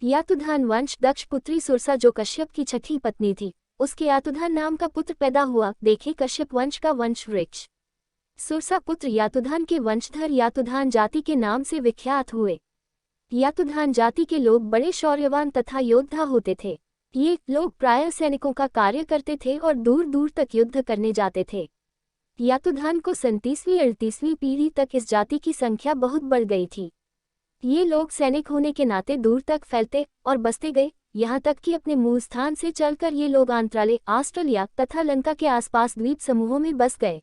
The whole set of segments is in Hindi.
यातुधान वंश दक्ष पुत्री सुरसा जो कश्यप की छठी पत्नी थी, उसके यातुधान नाम का पुत्र पैदा हुआ। देखे कश्यप वंश का वंश वृक्ष। सुरसा पुत्र यातुधान के वंशधर यातुधान जाति के नाम से विख्यात हुए। यातुधान जाति के लोग बड़े शौर्यवान तथा योद्धा होते थे। ये लोग प्रायः सैनिकों का कार्य करते थे और दूर दूर तक युद्ध करने जाते थे। यातुधान को 37वीं-38वीं पीढ़ी तक इस जाति की संख्या बहुत बढ़ गई थी। ये लोग सैनिक होने के नाते दूर तक फैलते और बसते गए, यहाँ तक कि अपने मूल स्थान से चलकर ये लोग आंत्राले, ऑस्ट्रेलिया तथा लंका के आसपास द्वीप समूहों में बस गए।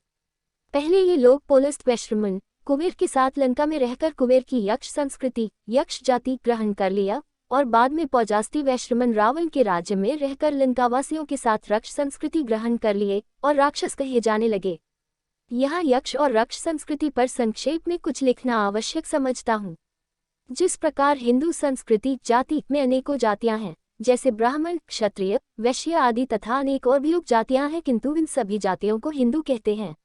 पहले ये लोग पोलस्त वैश्रमण कुबेर के साथ लंका में रहकर कुबेर की यक्ष संस्कृति, यक्ष जाति ग्रहण कर लिया और बाद में पौजास्ती वैश्रमण रावण के राज्य में रहकर लंकावासियों के साथ रक्ष संस्कृति ग्रहण कर लिए और राक्षस कहे जाने लगे। यहाँ यक्ष और रक्ष संस्कृति पर संक्षेप में कुछ लिखना आवश्यक समझता हूँ। जिस प्रकार हिंदू संस्कृति जाति में अनेकों जातियां हैं, जैसे ब्राह्मण, क्षत्रिय, वैश्य आदि तथा अनेक और भी उपजातियां हैं, किंतु इन सभी जातियों को हिंदू कहते हैं।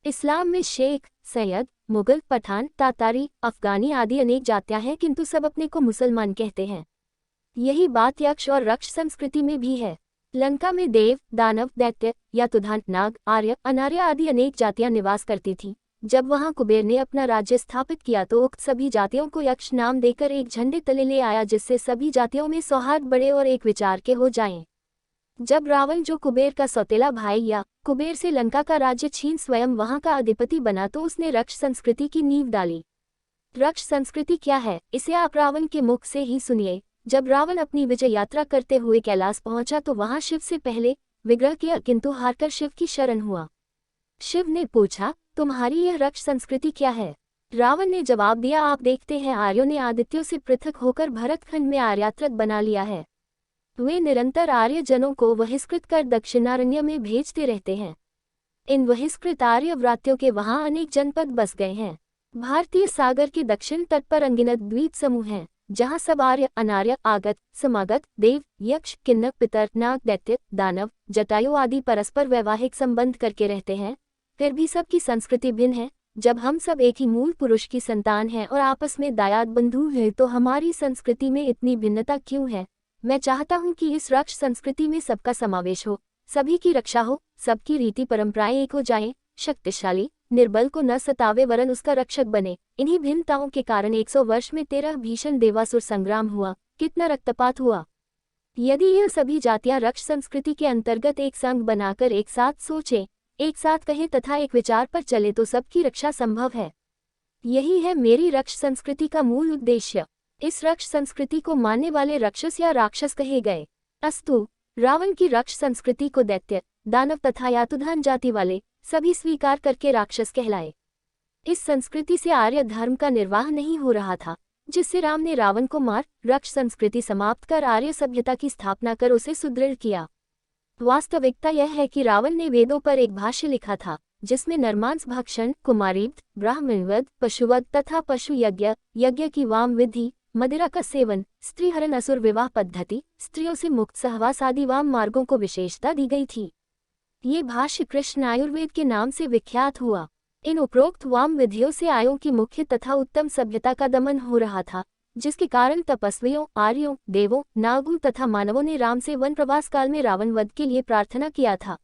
इस्लाम में शेख, सैयद, मुगल, पठान, तातारी, अफगानी आदि अनेक जातियां हैं, किंतु सब अपने को मुसलमान कहते हैं। यही बात यक्ष और रक्ष संस्कृति में भी है। लंका में देव, दानव, दैत्य, यातुधान, नाग, आर्य, अनार्य आदि अनेक जातियां निवास करती थीं। जब वहां कुबेर ने अपना राज्य स्थापित किया तो उक्त सभी जातियों को यक्ष नाम देकर एक झंडे तले ले आया, जिससे सभी जातियों में सौहार्द बढ़े और एक विचार के हो जाएं। जब रावण, जो कुबेर का सौतेला भाई या कुबेर से लंका का राज्य छीन स्वयं वहां का अधिपति बना, तो उसने रक्ष संस्कृति की नींव डाली। रक्ष संस्कृति क्या है, इसे आप रावण के मुख से ही सुनिए। जब रावण अपनी विजय यात्रा करते हुए कैलाश पहुंचा तो वहां शिव से पहले विग्रह किया, किंतु हारकर शिव की शरण हुआ। शिव ने पूछा, तुम्हारी यह रक्ष संस्कृति क्या है? रावण ने जवाब दिया, आप देखते हैं आर्यों ने आदित्यों से पृथक होकर भरतखंड में आर्यात्रक बना लिया है। वे निरंतर आर्य जनों को बहिष्कृत कर दक्षिणारण्य में भेजते रहते हैं। इन बहिष्कृत आर्य व्रात्यों के वहां अनेक जनपद बस गए हैं। भारतीय सागर के दक्षिण तट पर अनगिनत द्वीप समूह हैं, जहां सब आर्य, अनार्य, आगत, समागत, देव, यक्ष, किन्नर, पितर, नाग, दैत्य, दानव, जटायु आदि परस्पर वैवाहिक संबंध करके रहते हैं। फिर भी सबकी संस्कृति भिन्न है। जब हम सब एक ही मूल पुरुष की संतान हैं और आपस में दायाद बंधु हैं, तो हमारी संस्कृति में इतनी भिन्नता क्यों है? मैं चाहता हूं कि इस रक्ष संस्कृति में सबका समावेश हो, सभी की रक्षा हो, सबकी रीति परंपराएं एक हो जाएं, शक्तिशाली निर्बल को न सतावे वरन उसका रक्षक बने। इन्हीं भिन्नताओं के कारण 100 वर्ष में 13 भीषण देवासुर संग्राम हुआ, कितना रक्तपात हुआ। यदि यह सभी जातियां रक्ष संस्कृति के अंतर्गत एक संघ बनाकर एक साथ सोचें, एक साथ कहें तथा एक विचार पर चले तो सबकी रक्षा संभव है। यही है मेरी रक्ष संस्कृति का मूल उद्देश्य। इस रक्ष संस्कृति को मानने वाले राक्षस या राक्षस कहे गए। अस्तु, रावण की रक्ष संस्कृति को दैत्य, दानव तथा यातुधान जाति वाले सभी स्वीकार करके राक्षस कहलाए। इस संस्कृति से आर्य धर्म का निर्वाह नहीं हो रहा था, जिससे राम ने रावण को मार रक्ष संस्कृति समाप्त कर आर्य सभ्यता की स्थापना कर उसे सुदृढ़ किया। वास्तविकता यह है कि रावण ने वेदों पर एक भाष्य लिखा था, जिसमें नरमांस भक्षण, कुमारीवध, ब्राह्मणवध, पशुवध तथा पशु यज्ञ, यज्ञ की वाम विधि, मदिरा का सेवन, स्त्रीहरण, असुर विवाह पद्धति, स्त्रियों से मुक्त सहवास आदि वाम मार्गों को विशेषता दी गई थी। ये भाष्य कृष्ण आयुर्वेद के नाम से विख्यात हुआ। इन उपरोक्त वाम विधियों से आयों की मुख्य तथा उत्तम सभ्यता का दमन हो रहा था, जिसके कारण तपस्वियों, आर्यों, देवों, नागों तथा मानवों ने राम से वन प्रवास काल में रावण वध के लिए प्रार्थना किया था।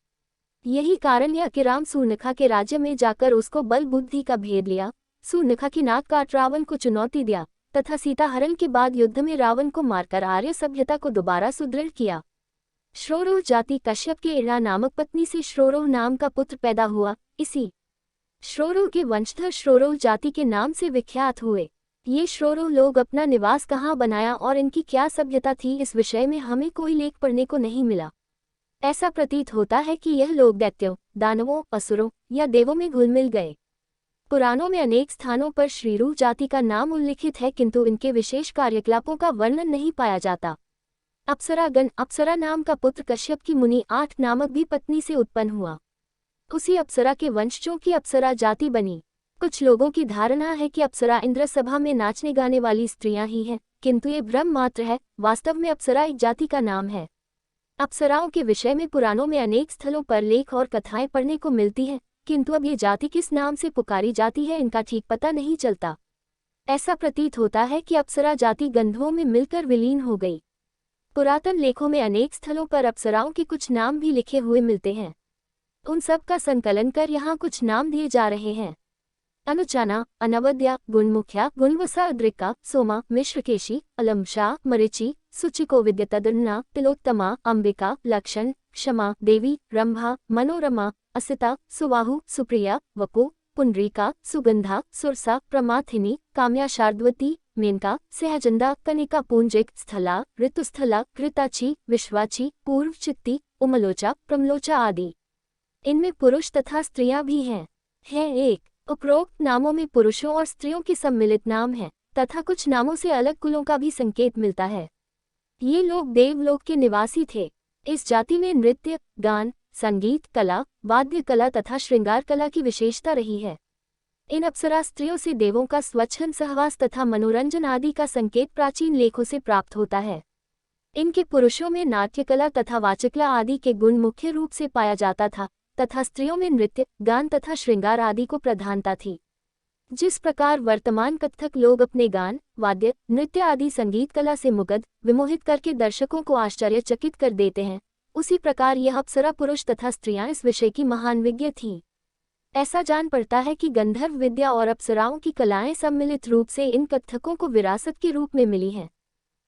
यही कारण यह कि राम सूर्णखा के राज्य में जाकर उसको बल बुद्धि का भेद लिया, सूर्णखा की नाक काट रावण को चुनौती दिया तथा सीता हरण के बाद युद्ध में रावण को मारकर आर्य सभ्यता को दोबारा सुदृढ़ किया। श्रोरोह जाति कश्यप के इड़ा नामक पत्नी से श्रोरोह नाम का पुत्र पैदा हुआ। इसी श्रोरोह के वंशधर श्रोरोह जाति के नाम से विख्यात हुए। ये श्रोरोह लोग अपना निवास कहाँ बनाया और इनकी क्या सभ्यता थी, इस विषय में हमें कोई लेख पढ़ने को नहीं मिला। ऐसा प्रतीत होता है कि यह लोग दैत्यों, दानवों, असुरों या देवों में घुल मिल गए। पुराणों में अनेक स्थानों पर श्रीरूह जाति का नाम उल्लिखित है, किंतु इनके विशेष कार्यकलापों का वर्णन नहीं पाया जाता। अप्सरागण, अप्सरा नाम का पुत्र कश्यप की मुनि 8 नामक भी पत्नी से उत्पन्न हुआ। उसी अप्सरा के वंशजों की अप्सरा जाति बनी। कुछ लोगों की धारणा है कि अप्सरा इंद्र सभा में नाचने गाने वाली स्त्रियां ही हैं, किंतु ये भ्रम मात्र है। वास्तव में अप्सरा एक जाति का नाम है। अप्सराओं के विषय में पुराणों में अनेक स्थलों पर लेख और कथाएं पढ़ने को मिलती हैं, किंतु अब ये जाति किस नाम से पुकारी जाती है इनका ठीक पता नहीं चलता। ऐसा प्रतीत होता है कि अप्सरा जाति गंधर्वों में मिलकर विलीन हो गई। पुरातन लेखों में अनेक स्थलों पर अप्सराओं के कुछ नाम भी लिखे हुए मिलते हैं। उन सब का संकलन कर यहाँ कुछ नाम दिए जा रहे हैं। अनुचाना, अनवद्या, गुणमुख्या, गुणवसा, अद्रिका, सोमा, मिश्रकेशी, अलमशा, मरिचि, सुचिकोविद्यतदन्ना, तिलोत्तमा, अंबिका, लक्षण, क्षमा, देवी, रंभा, मनोरमा, असिता, सुवाहु, सुप्रिया, वकु, पुंडरीका, सुगंधा, सुरसा, प्रमाथिनी, काम्या, शार्दवती, मेनका, सहजंदा, कनिका, पूंजिक, स्थला, ऋतुस्थला, कृताची, विश्वाची, पूर्व चित्ती, उमलोचा, प्रमलोचा आदि। इनमें पुरुष तथा स्त्रियां भी हैं। एक उपरोक्त नामों में पुरुषों और स्त्रियों के सम्मिलित नाम हैं तथा कुछ नामों से अलग कुलों का भी संकेत मिलता है। ये लोग देवलोक के निवासी थे। इस जाति में नृत्य, गान, संगीत कला, वाद्य कला तथा श्रृंगार कला की विशेषता रही है। इन अप्सरा स्त्रियों से देवों का स्वच्छंद सहवास तथा मनोरंजन आदि का संकेत प्राचीन लेखों से प्राप्त होता है। इनके पुरुषों में नाट्य कला तथा वाचकला आदि के गुण मुख्य रूप से पाया जाता था तथा स्त्रियों में नृत्य, गान तथा श्रृंगार आदि को प्रधानता थी। जिस प्रकार वर्तमान कथक लोग अपने गान, वाद्य, नृत्य आदि संगीत कला से मुग्ध, विमोहित करके दर्शकों को आश्चर्यचकित कर देते हैं, उसी प्रकार यह अप्सरा पुरुष तथा स्त्रियां इस विषय की महान विज्ञ थीं। ऐसा जान पड़ता है कि गंधर्व विद्या और अप्सराओं की कलाएं सम्मिलित रूप से इन कथकों को विरासत के रूप में मिली हैं।